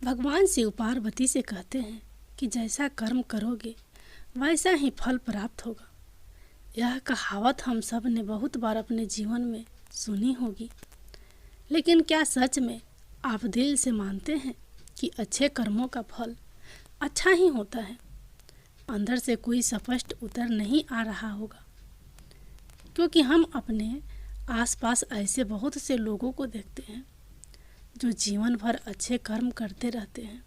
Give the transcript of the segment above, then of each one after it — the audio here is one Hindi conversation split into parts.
भगवान शिव पार्वती से कहते हैं कि जैसा कर्म करोगे वैसा ही फल प्राप्त होगा। यह कहावत हम सब ने बहुत बार अपने जीवन में सुनी होगी, लेकिन क्या सच में आप दिल से मानते हैं कि अच्छे कर्मों का फल अच्छा ही होता है? अंदर से कोई स्पष्ट उत्तर नहीं आ रहा होगा, क्योंकि हम अपने आसपास ऐसे बहुत से लोगों को देखते हैं जो जीवन भर अच्छे कर्म करते रहते हैं,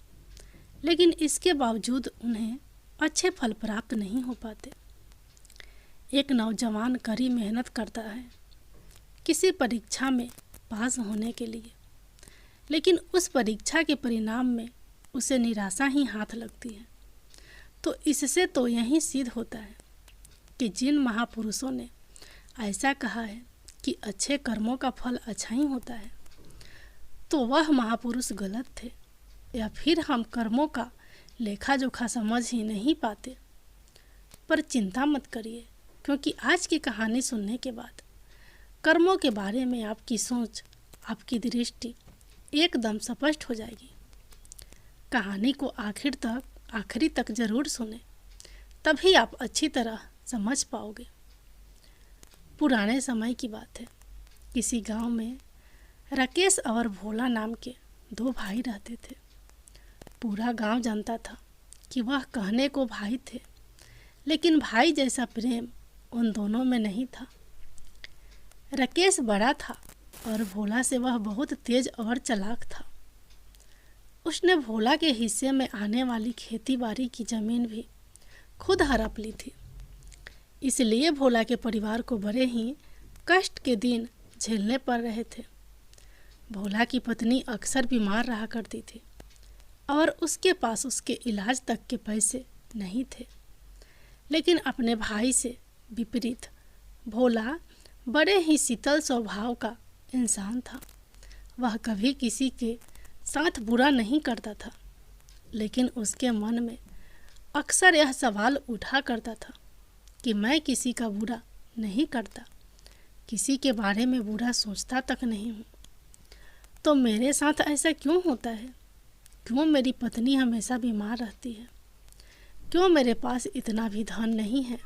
लेकिन इसके बावजूद उन्हें अच्छे फल प्राप्त नहीं हो पाते। एक नौजवान कड़ी मेहनत करता है किसी परीक्षा में पास होने के लिए, लेकिन उस परीक्षा के परिणाम में उसे निराशा ही हाथ लगती है। तो इससे तो यही सिद्ध होता है कि जिन महापुरुषों ने ऐसा कहा है कि अच्छे कर्मों का फल अच्छा ही होता है, तो वह महापुरुष गलत थे, या फिर हम कर्मों का लेखा जोखा समझ ही नहीं पाते। पर चिंता मत करिए, क्योंकि आज की कहानी सुनने के बाद कर्मों के बारे में आपकी सोच, आपकी दृष्टि एकदम स्पष्ट हो जाएगी। कहानी को आखिरी तक जरूर सुने, तभी आप अच्छी तरह समझ पाओगे। पुराने समय की बात है। किसी गांव में राकेश और भोला नाम के दो भाई रहते थे। पूरा गांव जानता था कि वह कहने को भाई थे, लेकिन भाई जैसा प्रेम उन दोनों में नहीं था। राकेश बड़ा था और भोला से वह बहुत तेज और चालाक था। उसने भोला के हिस्से में आने वाली खेती बाड़ी की जमीन भी खुद हड़प ली थी। इसलिए भोला के परिवार को बड़े ही कष्ट के दिन झेलने पड़ रहे थे। भोला की पत्नी अक्सर बीमार रहा करती थी और उसके पास उसके इलाज तक के पैसे नहीं थे। लेकिन अपने भाई से विपरीत भोला बड़े ही शीतल स्वभाव का इंसान था। वह कभी किसी के साथ बुरा नहीं करता था, लेकिन उसके मन में अक्सर यह सवाल उठा करता था कि मैं किसी का बुरा नहीं करता, किसी के बारे में बुरा सोचता तक नहीं हूँ, तो मेरे साथ ऐसा क्यों होता है? क्यों मेरी पत्नी हमेशा बीमार रहती है? क्यों मेरे पास इतना भी धन नहीं है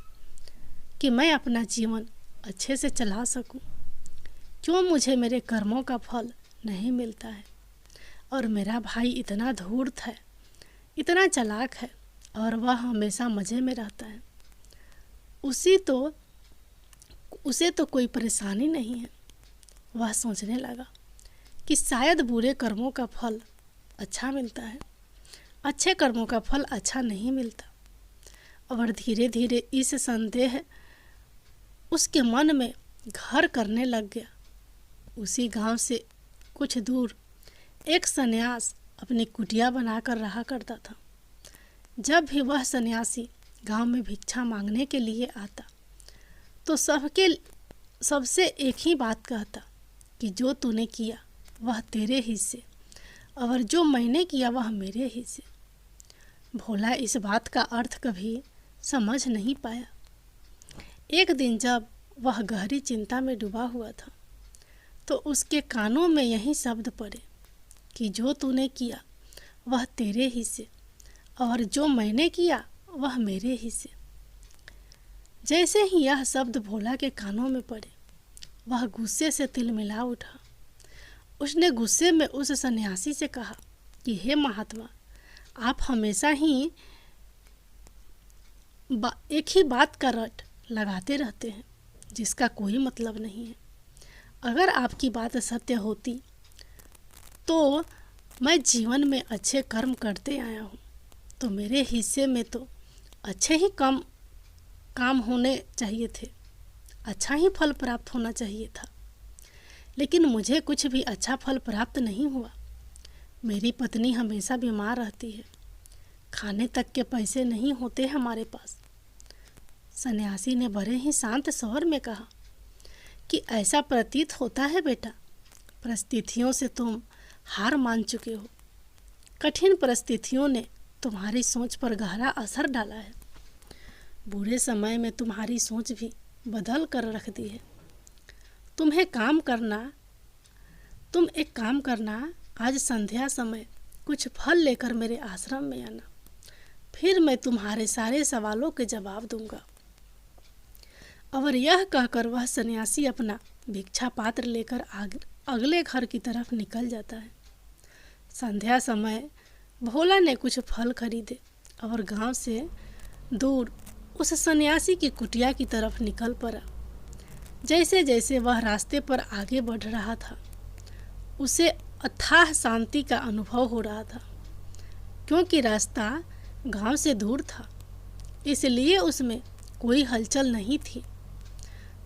कि मैं अपना जीवन अच्छे से चला सकूं? क्यों मुझे मेरे कर्मों का फल नहीं मिलता है? और मेरा भाई इतना धूर्त है, इतना चालाक है, और वह हमेशा मज़े में रहता है। उसे तो कोई परेशानी नहीं है। वह सोचने लगा कि शायद बुरे कर्मों का फल अच्छा मिलता है, अच्छे कर्मों का फल अच्छा नहीं मिलता। और धीरे धीरे इस संदेह उसके मन में घर करने लग गया। उसी गांव से कुछ दूर एक सन्यास अपनी कुटिया बनाकर रहा करता था। जब भी वह सन्यासी गांव में भिक्षा मांगने के लिए आता, तो सबसे एक ही बात कहता कि जो तूने किया वह तेरे हिस्से, और जो मैंने किया वह मेरे हिस्से। भोला इस बात का अर्थ कभी समझ नहीं पाया। एक दिन जब वह गहरी चिंता में डूबा हुआ था, तो उसके कानों में यही शब्द पड़े कि जो तूने किया वह तेरे हिस्से, और जो मैंने किया वह मेरे हिस्से। जैसे ही यह शब्द भोला के कानों में पड़े, वह गुस्से से तिलमिला उठा। उसने गुस्से में उस सन्यासी से कहा कि हे महात्मा, आप हमेशा ही एक ही बात का रट लगाते रहते हैं जिसका कोई मतलब नहीं है। अगर आपकी बात सत्य होती तो मैं जीवन में अच्छे कर्म करते आया हूँ, तो मेरे हिस्से में तो अच्छे ही काम होने चाहिए थे, अच्छा ही फल प्राप्त होना चाहिए था। लेकिन मुझे कुछ भी अच्छा फल प्राप्त नहीं हुआ। मेरी पत्नी हमेशा बीमार रहती है, खाने तक के पैसे नहीं होते हमारे पास। सन्यासी ने बड़े ही शांत स्वर में कहा कि ऐसा प्रतीत होता है बेटा, परिस्थितियों से तुम हार मान चुके हो। कठिन परिस्थितियों ने तुम्हारी सोच पर गहरा असर डाला है। बुरे समय में तुम्हारी सोच भी बदल कर रख दी है। तुम एक काम करना, आज संध्या समय कुछ फल लेकर मेरे आश्रम में आना, फिर मैं तुम्हारे सारे सवालों के जवाब दूंगा। और यह कहकर वह सन्यासी अपना भिक्षा पात्र लेकर अगले घर की तरफ निकल जाता है। संध्या समय भोला ने कुछ फल खरीदे और गांव से दूर उस सन्यासी की कुटिया की तरफ निकल पड़ा। जैसे जैसे वह रास्ते पर आगे बढ़ रहा था, उसे अथाह शांति का अनुभव हो रहा था। क्योंकि रास्ता गांव से दूर था, इसलिए उसमें कोई हलचल नहीं थी।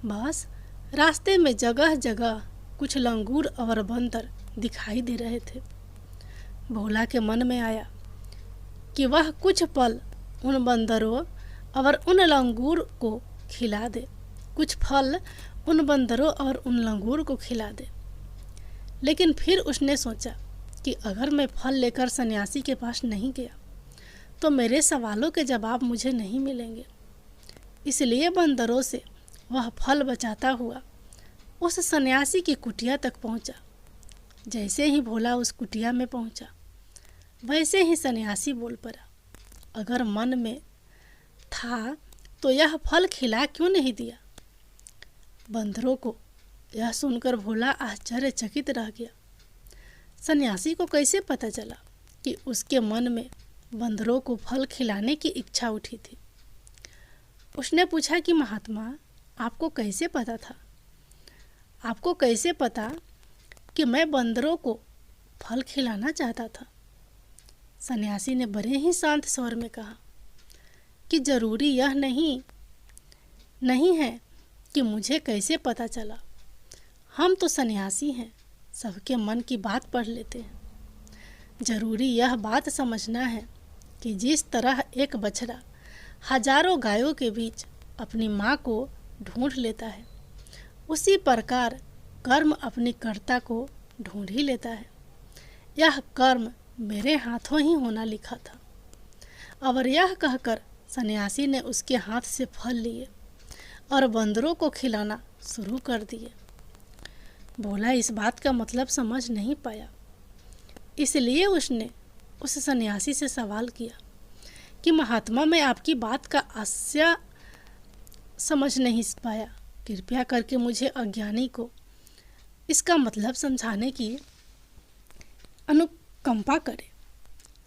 बस रास्ते में जगह जगह कुछ लंगूर और बंदर दिखाई दे रहे थे। भोला के मन में आया कि वह कुछ पल उन बंदरों और उन लंगूर को खिला दे, कुछ फल उन बंदरों और उन लंगूर को खिला दे। लेकिन फिर उसने सोचा कि अगर मैं फल लेकर सन्यासी के पास नहीं गया तो मेरे सवालों के जवाब मुझे नहीं मिलेंगे। इसलिए बंदरों से वह फल बचाता हुआ उस सन्यासी की कुटिया तक पहुंचा। जैसे ही भोला उस कुटिया में पहुंचा, वैसे ही सन्यासी बोल पड़ा, अगर मन में था तो यह फल खिला क्यों नहीं दिया। बंदरों को यह सुनकर भोला आश्चर्यचकित रह गया। सन्यासी को कैसे पता चला कि उसके मन में बंदरों को फल खिलाने की इच्छा उठी थी। उसने पूछा कि महात्मा, आपको कैसे पता था? आपको कैसे पता कि मैं बंदरों को फल खिलाना चाहता था? सन्यासी ने बड़े ही शांत स्वर में कहा कि जरूरी यह नहीं है कि मुझे कैसे पता चला। हम तो सन्यासी हैं, सबके मन की बात पढ़ लेते हैं। जरूरी यह बात समझना है कि जिस तरह एक बछड़ा हजारों गायों के बीच अपनी माँ को ढूंढ लेता है, उसी प्रकार कर्म अपनी कर्ता को ढूंढ ही लेता है। यह कर्म मेरे हाथों ही होना लिखा था। और यह कहकर सन्यासी ने उसके हाथ से फल लिए और बंदरों को खिलाना शुरू कर दिए। भोला इस बात का मतलब समझ नहीं पाया, इसलिए उसने उस सन्यासी से सवाल किया कि महात्मा, मैं आपकी बात का आशय समझ नहीं पाया। कृपया करके मुझे अज्ञानी को इसका मतलब समझाने की अनुकंपा करें।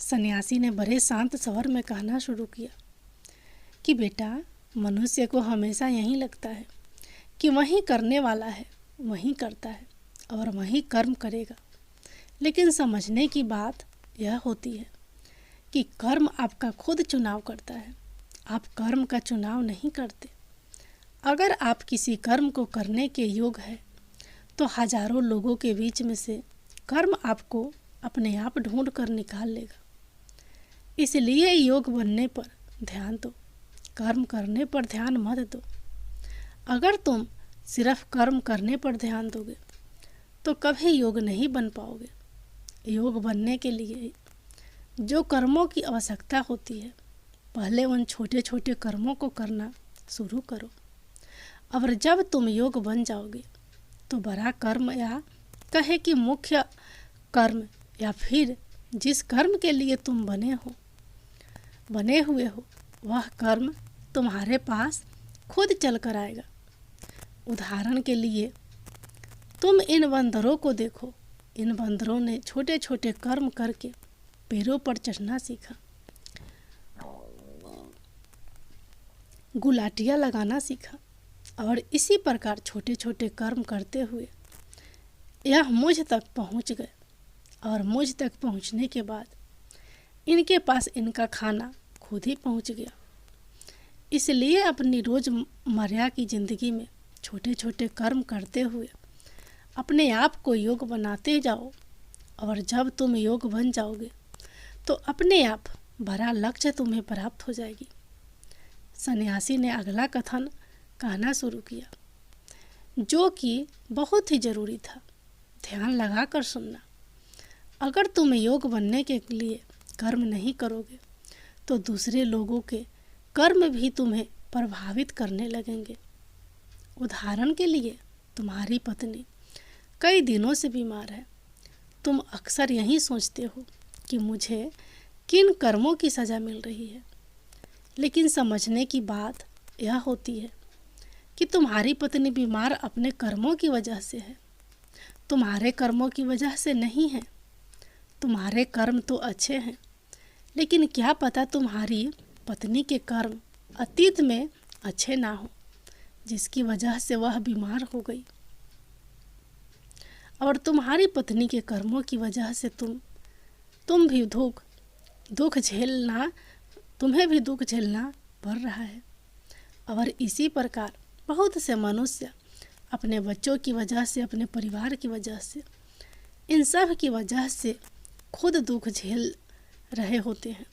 सन्यासी ने बड़े शांत स्वर में कहना शुरू किया कि बेटा, मनुष्य को हमेशा यही लगता है कि वही करने वाला है, वही करता है और वही कर्म करेगा। लेकिन समझने की बात यह होती है कि कर्म आपका खुद चुनाव करता है, आप कर्म का चुनाव नहीं करते। अगर आप किसी कर्म को करने के योग्य है तो हजारों लोगों के बीच में से कर्म आपको अपने आप ढूंढ कर निकाल लेगा। इसलिए योग बनने पर ध्यान दो, कर्म करने पर ध्यान मत दो। अगर तुम सिर्फ कर्म करने पर ध्यान दोगे तो कभी योग नहीं बन पाओगे। योग बनने के लिए जो कर्मों की आवश्यकता होती है, पहले उन छोटे छोटे कर्मों को करना शुरू करो। और जब तुम योग बन जाओगे तो बड़ा कर्म या कहे कि मुख्य कर्म या फिर जिस कर्म के लिए तुम बने हुए हो वह कर्म तुम्हारे पास खुद चल कर आएगा। उदाहरण के लिए तुम इन बंदरों को देखो। इन बंदरों ने छोटे छोटे कर्म करके पेड़ों पर चढ़ना सीखा, गुलाटियाँ लगाना सीखा और इसी प्रकार छोटे छोटे कर्म करते हुए यह मुझ तक पहुंच गए। और मुझ तक पहुंचने के बाद इनके पास इनका खाना खुद ही पहुंच गया। इसलिए अपनी रोज़मर्रा की ज़िंदगी में छोटे छोटे कर्म करते हुए अपने आप को योग बनाते जाओ। और जब तुम योग बन जाओगे तो अपने आप बड़ा लक्ष्य तुम्हें प्राप्त हो जाएगी। सन्यासी ने अगला कथन कहना शुरू किया, जो कि बहुत ही ज़रूरी था। ध्यान लगाकर सुनना। अगर तुम योग बनने के लिए कर्म नहीं करोगे तो दूसरे लोगों के कर्म भी तुम्हें प्रभावित करने लगेंगे। उदाहरण के लिए तुम्हारी पत्नी कई दिनों से बीमार है। तुम अक्सर यही सोचते हो कि मुझे किन कर्मों की सज़ा मिल रही है, लेकिन समझने की बात यह होती है कि तुम्हारी पत्नी बीमार अपने कर्मों की वजह से है, तुम्हारे कर्मों की वजह से नहीं है। तुम्हारे कर्म तो अच्छे हैं, लेकिन क्या पता तुम्हारी पत्नी के कर्म अतीत में अच्छे ना हो, जिसकी वजह से वह बीमार हो गई। और तुम्हारी पत्नी के कर्मों की वजह से तुम भी तुम्हें भी दुख झेलना पड़ रहा है। और इसी प्रकार बहुत से मनुष्य अपने बच्चों की वजह से, अपने परिवार की वजह से, इन सब की वजह से खुद दुख झेल रहे होते हैं।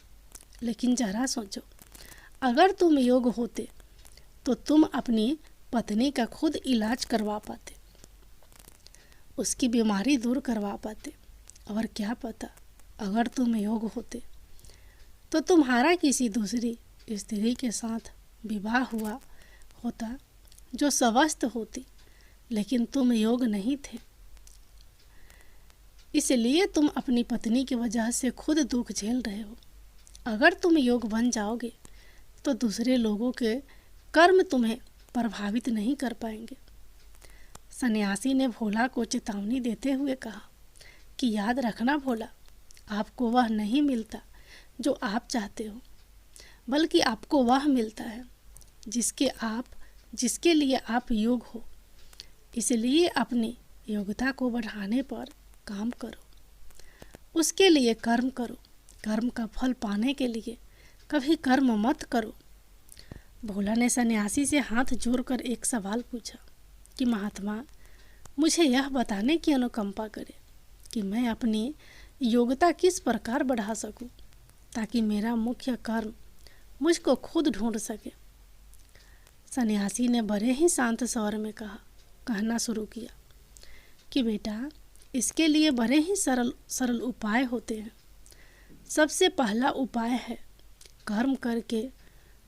लेकिन जरा सोचो, अगर तुम योग्य होते तो तुम अपनी पत्नी का खुद इलाज करवा पाते, उसकी बीमारी दूर करवा पाते। और क्या पता, अगर तुम योग्य होते तो तुम्हारा किसी दूसरी स्त्री के साथ विवाह हुआ होता जो स्वस्थ होती, लेकिन तुम योग्य नहीं थे, इसलिए तुम अपनी पत्नी की वजह से खुद दुख झेल रहे हो। अगर तुम योग्य बन जाओगे तो दूसरे लोगों के कर्म तुम्हें प्रभावित नहीं कर पाएंगे। सन्यासी ने भोला को चेतावनी देते हुए कहा कि याद रखना भोला, आपको वह नहीं मिलता जो आप चाहते हो, बल्कि आपको वह मिलता है जिसके लिए आप योग्य हो। इसलिए अपनी योग्यता को बढ़ाने पर काम करो, उसके लिए कर्म करो। कर्म का फल पाने के लिए कभी कर्म मत करो। भोला ने सन्यासी से हाथ जोड़कर एक सवाल पूछा कि महात्मा, मुझे यह बताने की अनुकंपा करें कि मैं अपनी योग्यता किस प्रकार बढ़ा सकूं, ताकि मेरा मुख्य कर्म मुझको खुद ढूंढ सके। सन्यासी ने बड़े ही शांत स्वर में कहना शुरू किया कि बेटा, इसके लिए बड़े ही सरल उपाय होते हैं। सबसे पहला उपाय है कर्म करके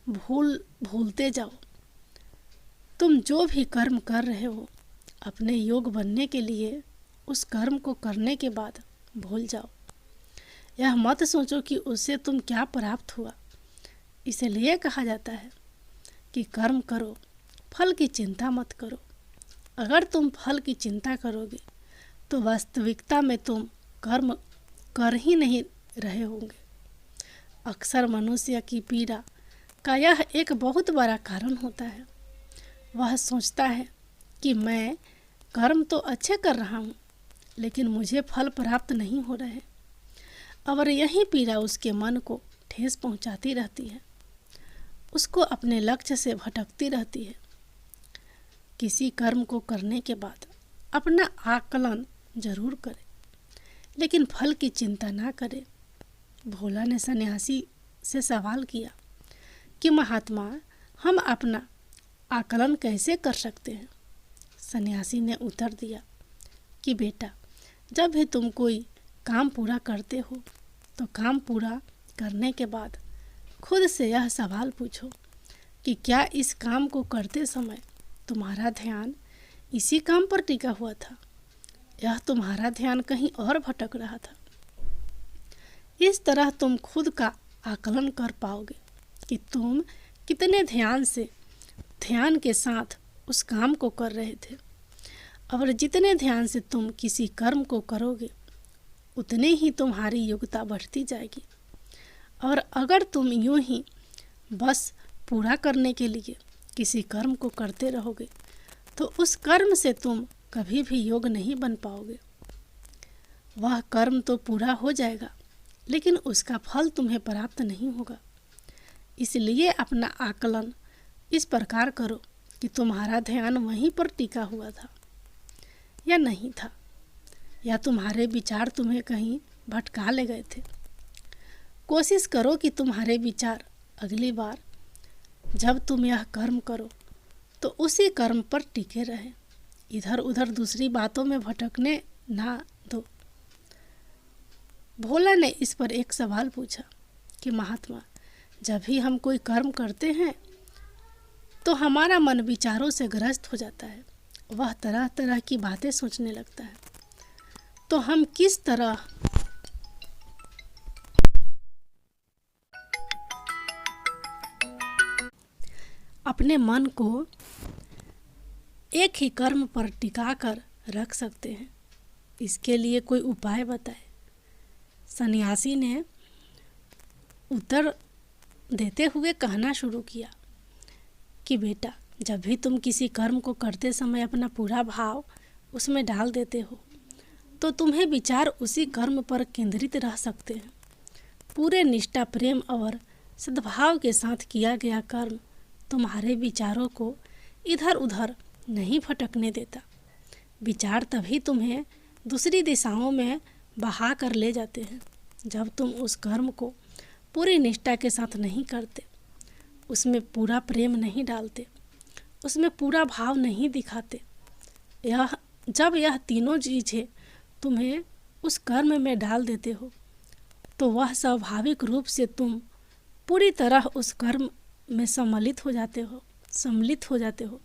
भूलते जाओ। तुम जो भी कर्म कर रहे हो, अपने योग्य बनने के लिए उस कर्म को करने के बाद भूल जाओ। यह मत सोचो कि उससे तुम क्या प्राप्त हुआ। इसलिए कहा जाता है कि कर्म करो, फल की चिंता मत करो। अगर तुम फल की चिंता करोगे तो वास्तविकता में तुम कर्म कर ही नहीं रहे होंगे। अक्सर मनुष्य की पीड़ा का यह एक बहुत बड़ा कारण होता है। वह सोचता है कि मैं कर्म तो अच्छे कर रहा हूँ, लेकिन मुझे फल प्राप्त नहीं हो रहे। और यही पीड़ा उसके मन को ठेस पहुँचाती रहती है, उसको अपने लक्ष्य से भटकती रहती है। किसी कर्म को करने के बाद अपना आकलन जरूर करे, लेकिन फल की चिंता ना करे। भोला ने सन्यासी से सवाल किया कि महात्मा, हम अपना आकलन कैसे कर सकते हैं। सन्यासी ने उत्तर दिया कि बेटा, जब भी तुम कोई काम पूरा करते हो तो काम पूरा करने के बाद खुद से यह सवाल पूछो कि क्या इस काम को करते समय तुम्हारा ध्यान इसी काम पर टिका हुआ था, यह तुम्हारा ध्यान कहीं और भटक रहा था। इस तरह तुम खुद का आकलन कर पाओगे कि तुम कितने ध्यान के साथ उस काम को कर रहे थे। और जितने ध्यान से तुम किसी कर्म को करोगे, उतने ही तुम्हारी योग्यता बढ़ती जाएगी। और अगर तुम यूं ही बस पूरा करने के लिए किसी कर्म को करते रहोगे, तो उस कर्म से तुम कभी भी योग्य नहीं बन पाओगे। वह कर्म तो पूरा हो जाएगा, लेकिन उसका फल तुम्हें प्राप्त नहीं होगा। इसलिए अपना आकलन इस प्रकार करो कि तुम्हारा ध्यान वहीं पर टिका हुआ था या नहीं था, या तुम्हारे विचार तुम्हें कहीं भटका ले गए थे। कोशिश करो कि तुम्हारे विचार अगली बार जब तुम यह कर्म करो तो उसी कर्म पर टिके रहे, इधर उधर दूसरी बातों में भटकने ना दो। भोला ने इस पर एक सवाल पूछा कि महात्मा, जब भी हम कोई कर्म करते हैं तो हमारा मन विचारों से ग्रस्त हो जाता है, वह तरह तरह की बातें सोचने लगता है, तो हम किस तरह अपने मन को एक ही कर्म पर टिका कर रख सकते हैं? इसके लिए कोई उपाय बताए। सन्यासी ने उत्तर देते हुए कहना शुरू किया कि बेटा, जब भी तुम किसी कर्म को करते समय अपना पूरा भाव उसमें डाल देते हो तो तुम्हें विचार उसी कर्म पर केंद्रित रह सकते हैं। पूरे निष्ठा, प्रेम और सद्भाव के साथ किया गया कर्म तुम्हारे विचारों को इधर उधर नहीं भटकने देता। विचार तभी तुम्हें दूसरी दिशाओं में बहा कर ले जाते हैं जब तुम उस कर्म को पूरी निष्ठा के साथ नहीं करते, उसमें पूरा प्रेम नहीं डालते, उसमें पूरा भाव नहीं दिखाते। जब यह तीनों चीज़ें तुम्हें उस कर्म में डाल देते हो तो वह स्वाभाविक रूप से तुम पूरी तरह उस कर्म में सम्मिलित हो जाते हो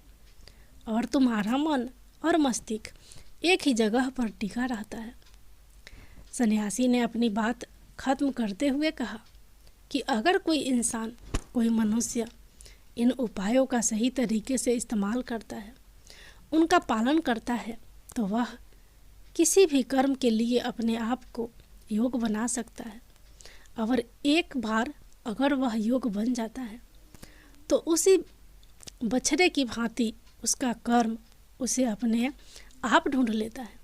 और तुम्हारा मन और मस्तिष्क एक ही जगह पर टिका रहता है। सन्यासी ने अपनी बात खत्म करते हुए कहा कि अगर कोई इंसान, कोई मनुष्य इन उपायों का सही तरीके से इस्तेमाल करता है, उनका पालन करता है, तो वह किसी भी कर्म के लिए अपने आप को योग्य बना सकता है। और एक बार अगर वह योग्य बन जाता है तो उसी बछड़े की भांति उसका कर्म उसे अपने आप ढूंढ लेता है।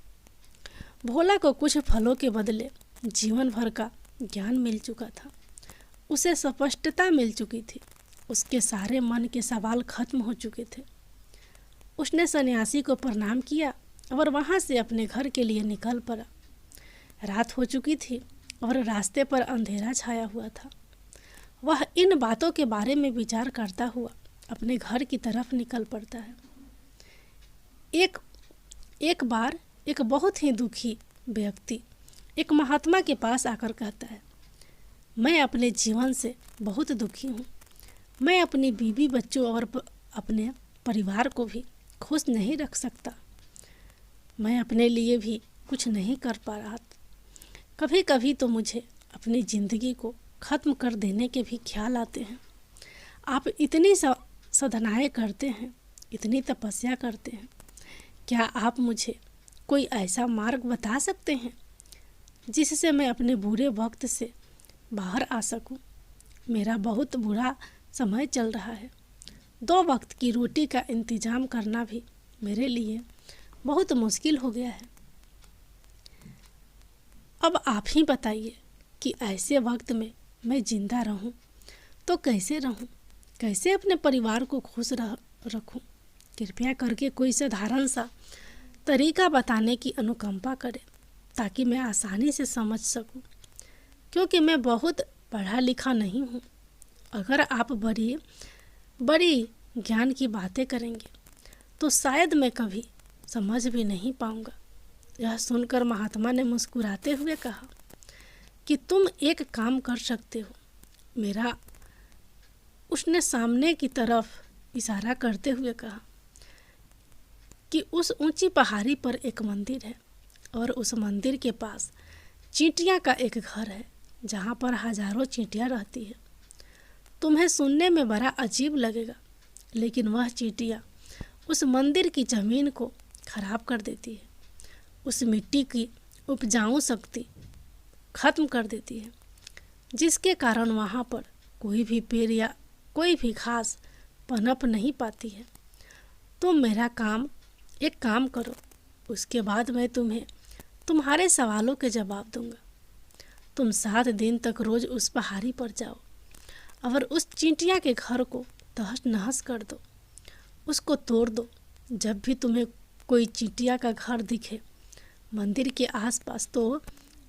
भोला को कुछ फलों के बदले जीवन भर का ज्ञान मिल चुका था। उसे स्पष्टता मिल चुकी थी। उसके सारे मन के सवाल खत्म हो चुके थे। उसने सन्यासी को प्रणाम किया और वहाँ से अपने घर के लिए निकल पड़ा। रात हो चुकी थी और रास्ते पर अंधेरा छाया हुआ था। वह इन बातों के बारे में विचार करता हुआ अपने घर की तरफ निकल पड़ता है। एक बार एक बहुत ही दुखी व्यक्ति एक महात्मा के पास आकर कहता है, मैं अपने जीवन से बहुत दुखी हूँ। मैं अपनी बीवी, बच्चों और अपने परिवार को भी खुश नहीं रख सकता। मैं अपने लिए भी कुछ नहीं कर पा रहा। कभी कभी तो मुझे अपनी ज़िंदगी को ख़त्म कर देने के भी ख्याल आते हैं। आप इतनी साधनाएं करते हैं, इतनी तपस्या करते हैं, क्या आप मुझे कोई ऐसा मार्ग बता सकते हैं जिससे मैं अपने बुरे वक्त से बाहर आ सकूं? मेरा बहुत बुरा समय चल रहा है। 2 वक्त की रोटी का इंतज़ाम करना भी मेरे लिए बहुत मुश्किल हो गया है। अब आप ही बताइए कि ऐसे वक्त में मैं जिंदा रहूं तो कैसे रहूं, कैसे अपने परिवार को खुश रखूं? कृपया करके कोई साधारण सा तरीका बताने की अनुकंपा करें ताकि मैं आसानी से समझ सकूं, क्योंकि मैं बहुत पढ़ा लिखा नहीं हूं। अगर आप बड़ी ज्ञान की बातें करेंगे तो शायद मैं कभी समझ भी नहीं पाऊंगा। यह सुनकर महात्मा ने मुस्कुराते हुए कहा कि तुम एक काम कर सकते हो। उसने सामने की तरफ इशारा करते हुए कहा कि उस ऊंची पहाड़ी पर एक मंदिर है और उस मंदिर के पास चींटियां का एक घर है जहां पर हजारों चींटियां रहती है। तुम्हें सुनने में बड़ा अजीब लगेगा, लेकिन वह चींटियां उस मंदिर की ज़मीन को खराब कर देती है, उस मिट्टी की उपजाऊ शक्ति खत्म कर देती है, जिसके कारण वहाँ पर कोई भी पेड़ या कोई भी घास पनप नहीं पाती है। तुम एक काम करो, उसके बाद मैं तुम्हें तुम्हारे सवालों के जवाब दूंगा। तुम 7 दिन तक रोज उस पहाड़ी पर जाओ और उस चींटियाँ के घर को तहस नहस कर दो, उसको तोड़ दो। जब भी तुम्हें कोई चींटियाँ का घर दिखे मंदिर के आसपास तो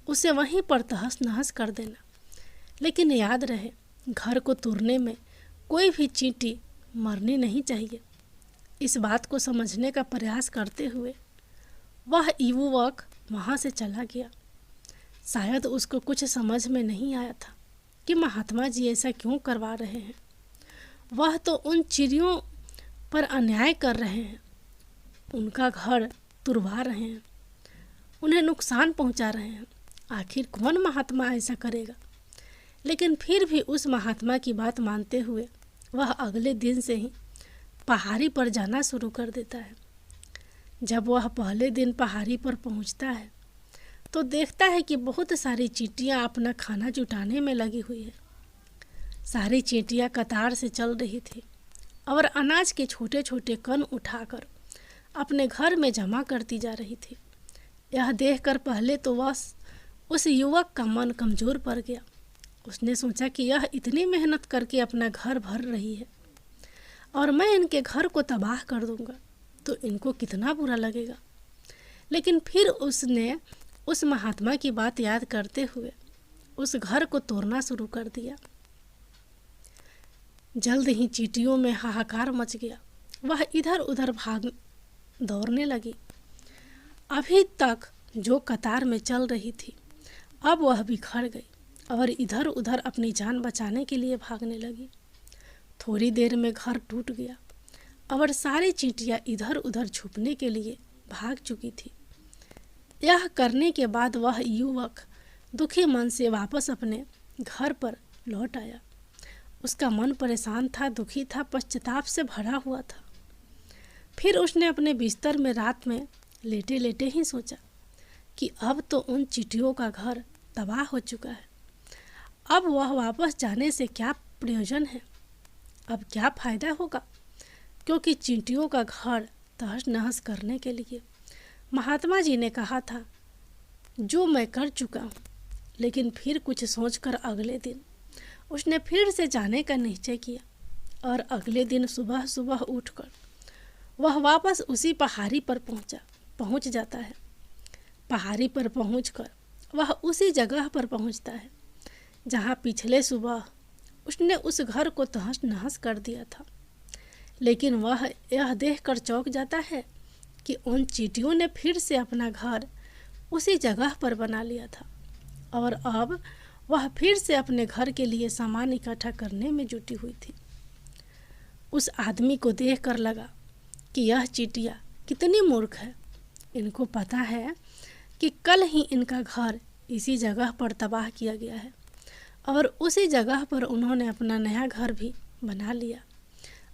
उसे वहीं पर तहस नहस कर देना। लेकिन याद रहे, घर को तोड़ने में कोई भी चींटी मरनी नहीं चाहिए। इस बात को समझने का प्रयास करते हुए वह युवक वहाँ से चला गया। शायद उसको कुछ समझ में नहीं आया था कि महात्मा जी ऐसा क्यों करवा रहे हैं। वह तो उन चिड़ियों पर अन्याय कर रहे हैं, उनका घर तुड़वा रहे हैं, उन्हें नुकसान पहुंचा रहे हैं। आखिर कौन महात्मा ऐसा करेगा? लेकिन फिर भी उस महात्मा की बात मानते हुए वह अगले दिन से ही पहाड़ी पर जाना शुरू कर देता है। जब वह पहले दिन पहाड़ी पर पहुंचता है तो देखता है कि बहुत सारी चींटियां अपना खाना जुटाने में लगी हुई है। सारी चींटियां कतार से चल रही थी और अनाज के छोटे छोटे कण उठाकर अपने घर में जमा करती जा रही थी। यह देखकर पहले तो वह उस युवक का मन कमज़ोर पड़ गया। उसने सोचा कि यह इतनी मेहनत करके अपना घर भर रही है और मैं इनके घर को तबाह कर दूंगा तो इनको कितना बुरा लगेगा। लेकिन फिर उसने उस महात्मा की बात याद करते हुए उस घर को तोड़ना शुरू कर दिया। जल्द ही चींटियों में हाहाकार मच गया। वह इधर उधर दौड़ने लगी। अभी तक जो कतार में चल रही थी अब वह बिखर गई और इधर उधर अपनी जान बचाने के लिए भागने लगी। थोड़ी देर में घर टूट गया और सारी चींटियां इधर उधर छुपने के लिए भाग चुकी थी। यह करने के बाद वह युवक दुखी मन से वापस अपने घर पर लौट आया। उसका मन परेशान था, दुखी था, पश्चाताप से भरा हुआ था। फिर उसने अपने बिस्तर में रात में लेटे लेटे ही सोचा कि अब तो उन चींटियों का घर तबाह हो चुका है। अब वह वापस जाने से क्या प्रयोजन है, अब क्या फ़ायदा होगा, क्योंकि चींटियों का घर तहस नहस करने के लिए महात्मा जी ने कहा था जो मैं कर चुका हूँ। लेकिन फिर कुछ सोचकर अगले दिन उसने फिर से जाने का निश्चय किया और अगले दिन सुबह सुबह उठकर वह वापस उसी पहाड़ी पर पहुँच जाता है। पहाड़ी पर पहुंचकर वह उसी जगह पर पहुंचता है जहां पिछले सुबह उसने उस घर को तहस नहस कर दिया था। लेकिन वह यह देखकर चौंक जाता है कि उन चींटियों ने फिर से अपना घर उसी जगह पर बना लिया था और अब वह फिर से अपने घर के लिए सामान इकट्ठा करने में जुटी हुई थी। उस आदमी को देखकर लगा कि यह चींटियां कितनी मूर्ख है। इनको पता है कि कल ही इनका घर इसी जगह पर तबाह किया गया है और उसी जगह पर उन्होंने अपना नया घर भी बना लिया।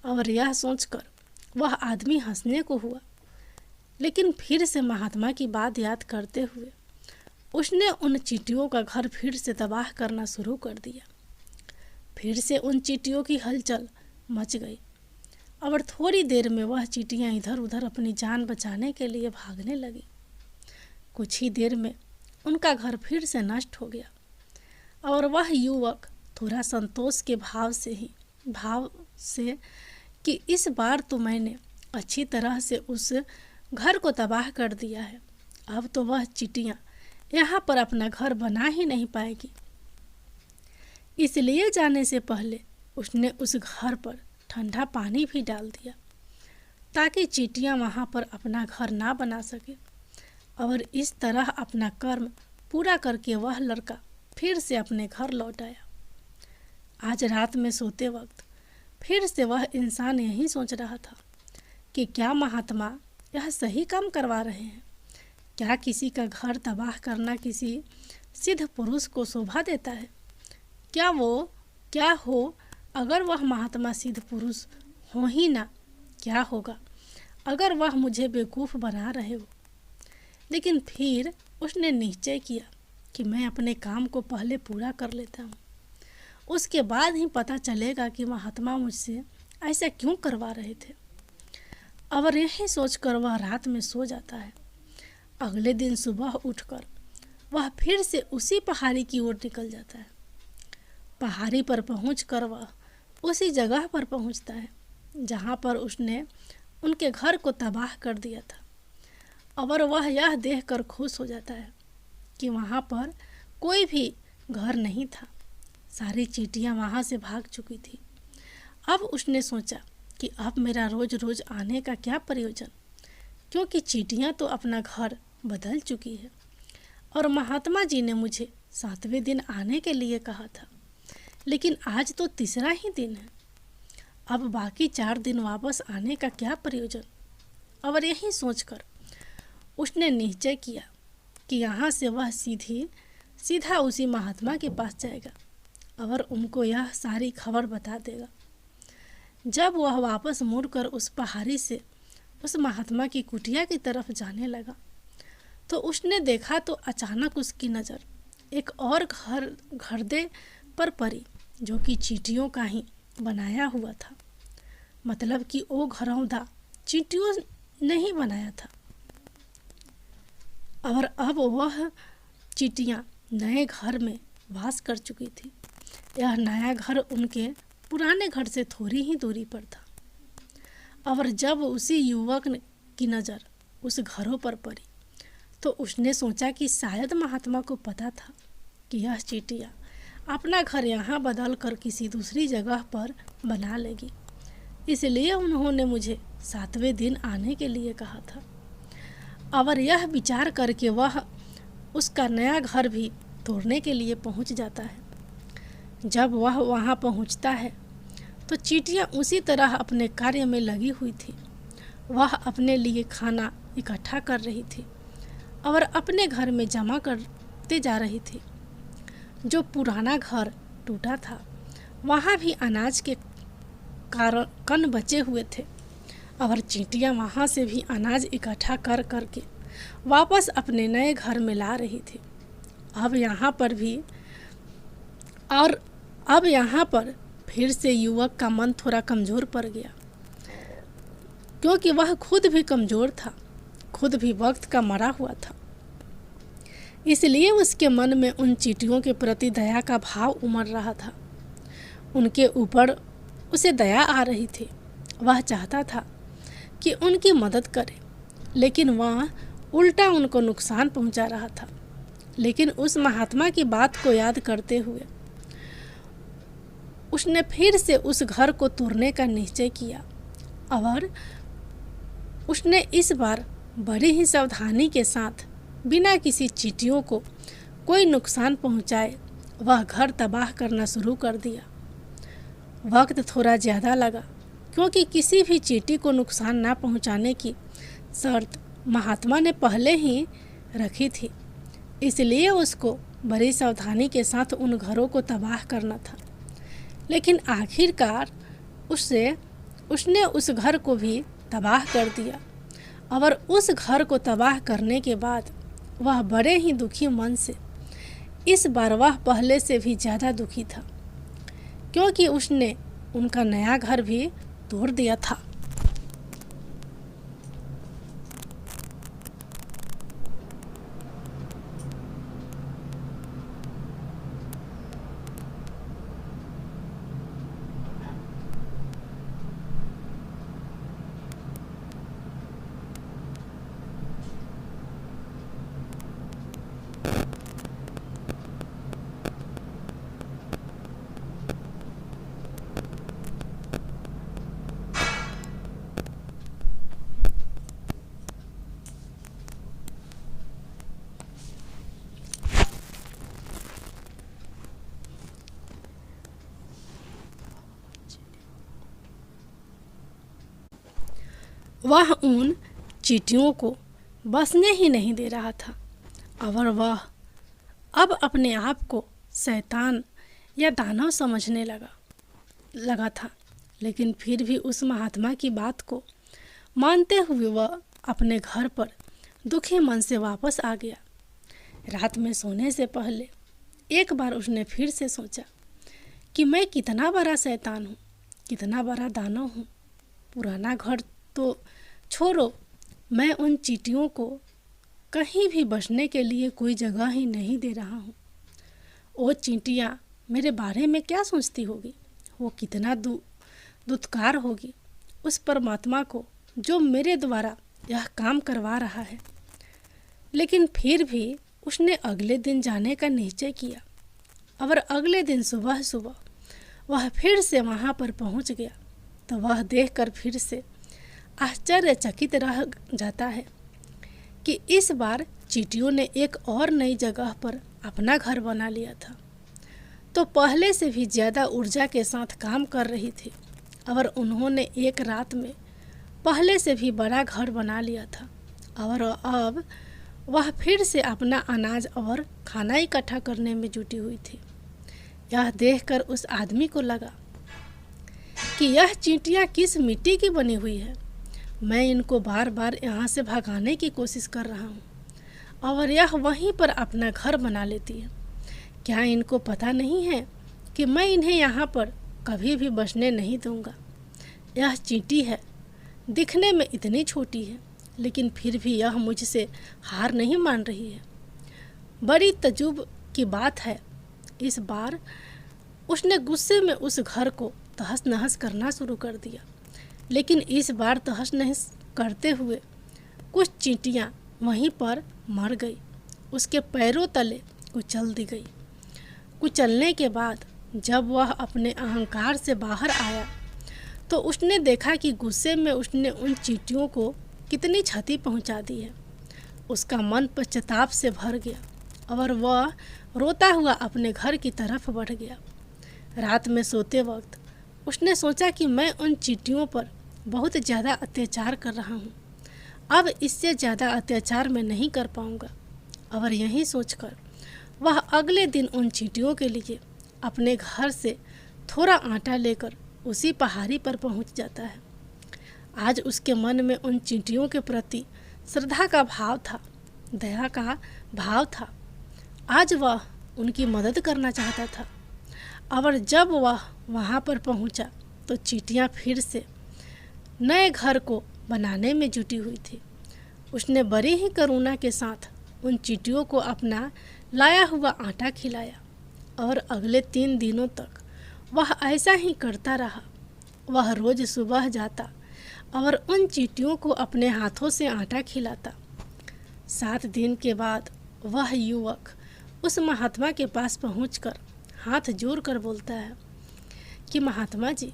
और यह सोचकर वह आदमी हंसने को हुआ। लेकिन फिर से महात्मा की बात याद करते हुए उसने उन चींटियों का घर फिर से तबाह करना शुरू कर दिया। फिर से उन चींटियों की हलचल मच गई और थोड़ी देर में वह चींटियां इधर उधर अपनी जान बचाने के लिए भागने लगी। कुछ ही देर में उनका घर फिर से नष्ट हो गया और वह युवक थोड़ा संतोष के भाव से कि इस बार तो मैंने अच्छी तरह से उस घर को तबाह कर दिया है, अब तो वह चींटियां यहाँ पर अपना घर बना ही नहीं पाएगी। इसलिए जाने से पहले उसने उस घर पर ठंडा पानी भी डाल दिया ताकि चींटियां वहाँ पर अपना घर ना बना सके। और इस तरह अपना कर्म पूरा करके वह लड़का फिर से अपने घर लौट आया। आज रात में सोते वक्त फिर से वह इंसान यही सोच रहा था कि क्या महात्मा यह सही काम करवा रहे हैं? क्या किसी का घर तबाह करना किसी सिद्ध पुरुष को शोभा देता है? क्या हो अगर वह महात्मा सिद्ध पुरुष हो ही ना, क्या होगा अगर वह मुझे बेवकूफ़ बना रहे हो? लेकिन फिर उसने निश्चय किया कि मैं अपने काम को पहले पूरा कर लेता हूँ, उसके बाद ही पता चलेगा कि महात्मा मुझसे ऐसा क्यों करवा रहे थे। और यही सोचकर वह रात में सो जाता है। अगले दिन सुबह उठकर वह फिर से उसी पहाड़ी की ओर निकल जाता है। पहाड़ी पर पहुंचकर वह उसी जगह पर पहुंचता है जहां पर उसने उनके घर को तबाह कर दिया था। और वह यह देखकर खुश हो जाता है कि वहां पर कोई भी घर नहीं था। सारी चींटियां वहां से भाग चुकी थी। अब उसने सोचा कि अब मेरा रोज रोज आने का क्या प्रयोजन, क्योंकि चींटियां तो अपना घर बदल चुकी है और महात्मा जी ने मुझे 7वें दिन आने के लिए कहा था, लेकिन आज तो तीसरा ही दिन है। अब बाकी 4 दिन वापस आने का क्या प्रयोजन। और यही सोचकर उसने निश्चय किया कि यहाँ से वह सीधा उसी महात्मा के पास जाएगा और उनको यह सारी खबर बता देगा। जब वह वापस मुड़कर उस पहाड़ी से उस महात्मा की कुटिया की तरफ जाने लगा तो उसने देखा तो अचानक उसकी नज़र एक और घरदे पर पड़ी जो कि चींटियों का ही बनाया हुआ था। मतलब कि वो घरौंदा चींटियों ने ही बनाया था। और अब वह चींटियाँ नए घर में वास कर चुकी थी। यह नया घर उनके पुराने घर से थोड़ी ही दूरी पर था। और जब उसी युवक की नज़र उस घरों पर पड़ी तो उसने सोचा कि शायद महात्मा को पता था कि यह चींटियाँ अपना घर यहाँ बदल कर किसी दूसरी जगह पर बना लेगी, इसलिए उन्होंने मुझे 7वें दिन आने के लिए कहा था। और यह विचार करके वह उसका नया घर भी तोड़ने के लिए पहुँच जाता है। जब वह वहाँ पहुँचता है तो चींटियाँ उसी तरह अपने कार्य में लगी हुई थी। वह अपने लिए खाना इकट्ठा कर रही थी और अपने घर में जमा करते जा रही थी। जो पुराना घर टूटा था वहाँ भी अनाज के कण बचे हुए थे और चींटियाँ वहाँ से भी अनाज इकट्ठा कर करके वापस अपने नए घर में ला रही थी। अब यहाँ पर फिर से युवक का मन थोड़ा कमज़ोर पड़ गया, क्योंकि वह खुद भी कमज़ोर था, खुद भी वक्त का मरा हुआ था। इसलिए उसके मन में उन चींटियों के प्रति दया का भाव उमड़ रहा था। उनके ऊपर उसे दया आ रही थी। वह चाहता था कि उनकी मदद करे, लेकिन वह उल्टा उनको नुकसान पहुंचा रहा था। लेकिन उस महात्मा की बात को याद करते हुए उसने फिर से उस घर को तोड़ने का निश्चय किया और उसने इस बार बड़ी ही सावधानी के साथ बिना किसी चींटियों को कोई नुकसान पहुंचाए वह घर तबाह करना शुरू कर दिया। वक्त थोड़ा ज़्यादा लगा, क्योंकि किसी भी चींटी को नुकसान ना पहुंचाने की शर्त महात्मा ने पहले ही रखी थी। इसलिए उसको बड़ी सावधानी के साथ उन घरों को तबाह करना था। लेकिन आखिरकार उसने उस घर को भी तबाह कर दिया। और उस घर को तबाह करने के बाद वह बड़े ही दुखी मन से, इस बार वह पहले से भी ज़्यादा दुखी था, क्योंकि उसने उनका नया घर भी तोड़ दिया था। वह उन चींटियों को बसने ही नहीं दे रहा था और वह अब अपने आप को शैतान या दानव समझने लगा था। लेकिन फिर भी उस महात्मा की बात को मानते हुए वह अपने घर पर दुखी मन से वापस आ गया। रात में सोने से पहले एक बार उसने फिर से सोचा कि मैं कितना बड़ा शैतान हूँ, कितना बड़ा दानव हूँ। पुराना घर तो छोड़ो, मैं उन चींटियों को कहीं भी बसने के लिए कोई जगह ही नहीं दे रहा हूँ। वो चींटियाँ मेरे बारे में क्या सोचती होगी, वो कितना दुत्कार होगी उस परमात्मा को जो मेरे द्वारा यह काम करवा रहा है। लेकिन फिर भी उसने अगले दिन जाने का निश्चय किया और अगले दिन सुबह सुबह वह फिर से वहाँ पर पहुँच गया तो वह देखकर फिर से आश्चर्यचकित रह जाता है कि इस बार चींटियों ने एक और नई जगह पर अपना घर बना लिया था। तो पहले से भी ज़्यादा ऊर्जा के साथ काम कर रही थी और उन्होंने एक रात में पहले से भी बड़ा घर बना लिया था और अब वह फिर से अपना अनाज और खाना इकट्ठा करने में जुटी हुई थी। यह देखकर उस आदमी को लगा कि यह चींटियाँ किस मिट्टी की बनी हुई है। मैं इनको बार बार यहाँ से भगाने की कोशिश कर रहा हूँ और यह वहीं पर अपना घर बना लेती है। क्या इनको पता नहीं है कि मैं इन्हें यहाँ पर कभी भी बसने नहीं दूँगा। यह चींटी है, दिखने में इतनी छोटी है, लेकिन फिर भी यह मुझसे हार नहीं मान रही है। बड़ी तजुब की बात है, इस बार उसने गुस्से में उस घर को तहस नहस करना शुरू कर दिया। लेकिन इस बार तहस नहस करते हुए कुछ चींटियाँ वहीं पर मर गई, उसके पैरों तले कुचल दी गई। कुचलने के बाद जब वह अपने अहंकार से बाहर आया तो उसने देखा कि गुस्से में उसने उन चींटियों को कितनी क्षति पहुंचा दी है। उसका मन पश्चाताप से भर गया और वह रोता हुआ अपने घर की तरफ बढ़ गया। रात में सोते वक्त उसने सोचा कि मैं उन चींटियों पर बहुत ज़्यादा अत्याचार कर रहा हूँ, अब इससे ज़्यादा अत्याचार मैं नहीं कर पाऊँगा। और यही सोचकर वह अगले दिन उन चींटियों के लिए अपने घर से थोड़ा आटा लेकर उसी पहाड़ी पर पहुँच जाता है। आज उसके मन में उन चींटियों के प्रति श्रद्धा का भाव था, दया का भाव था। आज वह उनकी मदद करना चाहता था। और जब वह वहाँ पर पहुँचा तो चींटियाँ फिर से नए घर को बनाने में जुटी हुई थी। उसने बड़ी ही करुणा के साथ उन चींटियों को अपना लाया हुआ आटा खिलाया और अगले 3 दिनों तक वह ऐसा ही करता रहा। वह रोज़ सुबह जाता और उन चींटियों को अपने हाथों से आटा खिलाता। 7 दिन के बाद वह युवक उस महात्मा के पास पहुंचकर हाथ जोड़कर बोलता है कि महात्मा जी,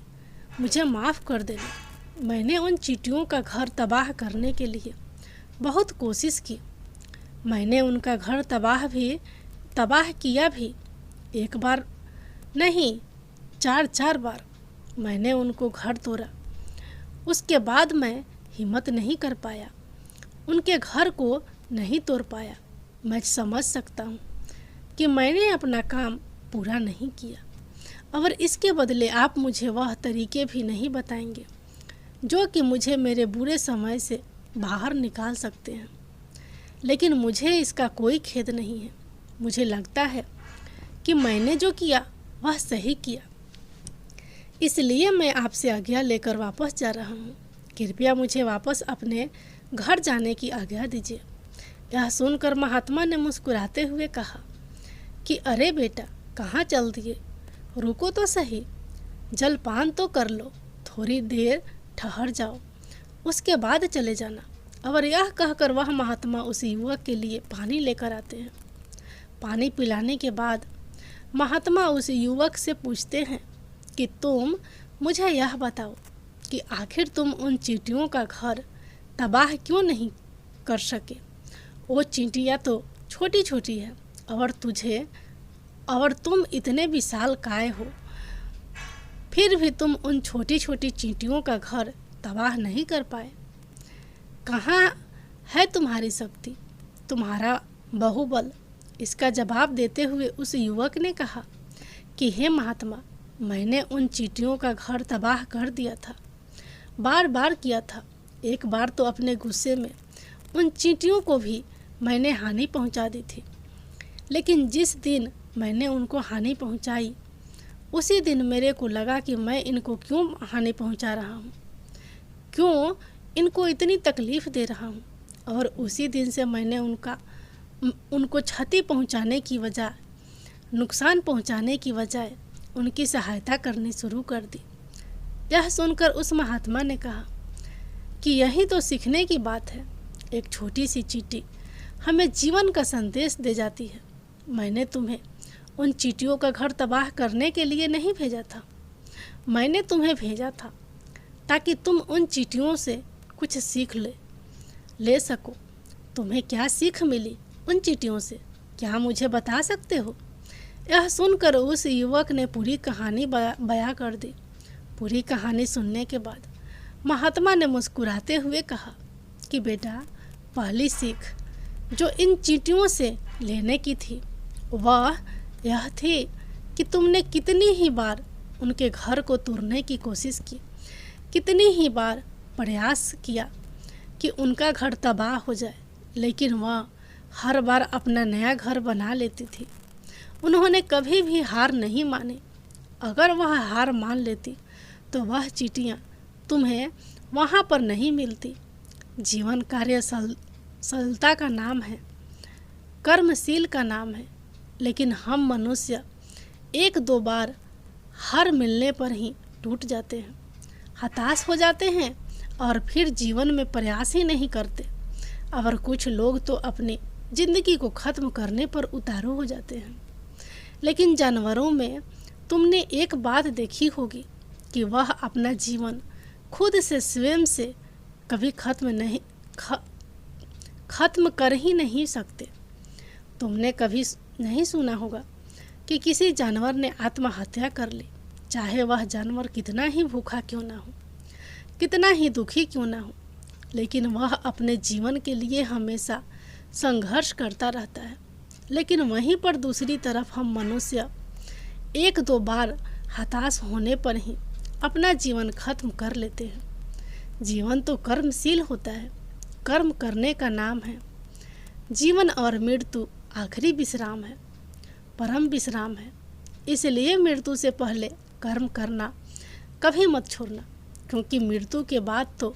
मुझे माफ़ कर देना। मैंने उन चींटियों का घर तबाह करने के लिए बहुत कोशिश की। मैंने उनका घर तबाह किया भी, एक बार नहीं 4 बार मैंने उनको घर तोड़ा। उसके बाद मैं हिम्मत नहीं कर पाया, उनके घर को नहीं तोड़ पाया। मैं समझ सकता हूँ कि मैंने अपना काम पूरा नहीं किया और इसके बदले आप मुझे वह तरीके भी नहीं बताएंगे जो कि मुझे मेरे बुरे समय से बाहर निकाल सकते हैं। लेकिन मुझे इसका कोई खेद नहीं है। मुझे लगता है कि मैंने जो किया वह सही किया, इसलिए मैं आपसे आज्ञा लेकर वापस जा रहा हूँ। कृपया मुझे वापस अपने घर जाने की आज्ञा दीजिए। यह सुनकर महात्मा ने मुस्कुराते हुए कहा कि अरे बेटा, कहाँ चल दिए, रुको तो सही, जलपान तो कर लो, थोड़ी देर ठहर जाओ, उसके बाद चले जाना। और यह कहकर वह महात्मा उस युवक के लिए पानी लेकर आते हैं। पानी पिलाने के बाद महात्मा उस युवक से पूछते हैं कि तुम मुझे यह बताओ कि आखिर तुम उन चींटियों का घर तबाह क्यों नहीं कर सके। वो चींटियाँ तो छोटी छोटी है और तुम इतने विशालकाय हो, फिर भी तुम उन छोटी छोटी चींटियों का घर तबाह नहीं कर पाए। कहाँ है तुम्हारी शक्ति, तुम्हारा बाहुबल। इसका जवाब देते हुए उस युवक ने कहा कि हे महात्मा, मैंने उन चींटियों का घर तबाह कर दिया था, बार बार किया था। एक बार तो अपने गुस्से में उन चींटियों को भी मैंने हानि पहुंचा दी थी। लेकिन जिस दिन मैंने उनको हानि पहुंचाई, उसी दिन मेरे को लगा कि मैं इनको क्यों हानि पहुंचा रहा हूं, क्यों इनको इतनी तकलीफ़ दे रहा हूं। और उसी दिन से मैंने उनको क्षति पहुंचाने की बजाय, नुकसान पहुंचाने की बजाय उनकी सहायता करनी शुरू कर दी। यह सुनकर उस महात्मा ने कहा कि यही तो सीखने की बात है। एक छोटी सी चींटी हमें जीवन का संदेश दे जाती है। मैंने तुम्हें उन चींटियों का घर तबाह करने के लिए नहीं भेजा था, मैंने तुम्हें भेजा था ताकि तुम उन चींटियों से कुछ सीख ले सको। तुम्हें क्या सीख मिली उन चींटियों से, क्या मुझे बता सकते हो? यह सुनकर उस युवक ने पूरी कहानी बयां कर दी। पूरी कहानी सुनने के बाद महात्मा ने मुस्कुराते हुए कहा कि बेटा, पहली सीख जो इन चींटियों से लेने की थी वह यह थी कि तुमने कितनी ही बार उनके घर को तोड़ने की कोशिश की, कितनी ही बार प्रयास किया कि उनका घर तबाह हो जाए, लेकिन वह हर बार अपना नया घर बना लेती थी। उन्होंने कभी भी हार नहीं मानी। अगर वह हार मान लेती तो वह चींटियाँ तुम्हें वहाँ पर नहीं मिलती। जीवन कार्यशीलता का नाम है, कर्मशील का नाम है, लेकिन हम मनुष्य एक दो बार हार मिलने पर ही टूट जाते हैं, हताश हो जाते हैं और फिर जीवन में प्रयास ही नहीं करते। और कुछ लोग तो अपनी जिंदगी को ख़त्म करने पर उतारू हो जाते हैं। लेकिन जानवरों में तुमने एक बात देखी होगी कि वह अपना जीवन खुद से स्वयं से कभी खत्म कर ही नहीं सकते। तुमने कभी नहीं सुना होगा कि किसी जानवर ने आत्महत्या कर ली, चाहे वह जानवर कितना ही भूखा क्यों ना हो, कितना ही दुखी क्यों ना हो, लेकिन वह अपने जीवन के लिए हमेशा संघर्ष करता रहता है। लेकिन वहीं पर दूसरी तरफ हम मनुष्य एक दो बार हताश होने पर ही अपना जीवन खत्म कर लेते हैं। जीवन तो कर्मशील होता है, कर्म करने का नाम है। जीवन और मृत्यु आखिरी विश्राम है, परम विश्राम है। इसलिए मृत्यु से पहले कर्म करना कभी मत छोड़ना, क्योंकि मृत्यु के बाद तो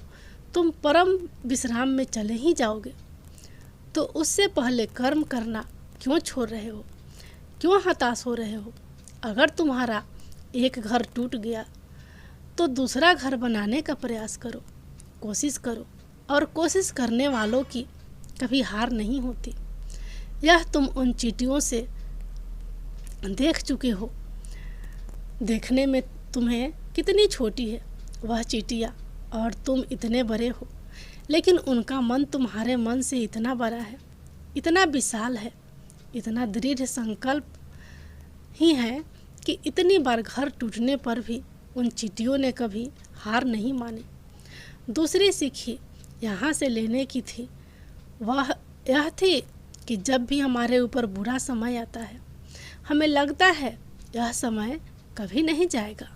तुम परम विश्राम में चले ही जाओगे। तो उससे पहले कर्म करना क्यों छोड़ रहे हो, क्यों हताश हो रहे हो? अगर तुम्हारा एक घर टूट गया तो दूसरा घर बनाने का प्रयास करो, कोशिश करो, और कोशिश करने वालों की कभी हार नहीं होती। यह तुम उन चींटियों से देख चुके हो। देखने में तुम्हें कितनी छोटी है वह चींटियाँ और तुम इतने बड़े हो, लेकिन उनका मन तुम्हारे मन से इतना बड़ा है, इतना विशाल है, इतना दृढ़ संकल्प ही है कि इतनी बार घर टूटने पर भी उन चींटियों ने कभी हार नहीं मानी। दूसरी सीख यहाँ से लेने की थी, वह यह थी कि जब भी हमारे ऊपर बुरा समय आता है, हमें लगता है यह समय कभी नहीं जाएगा,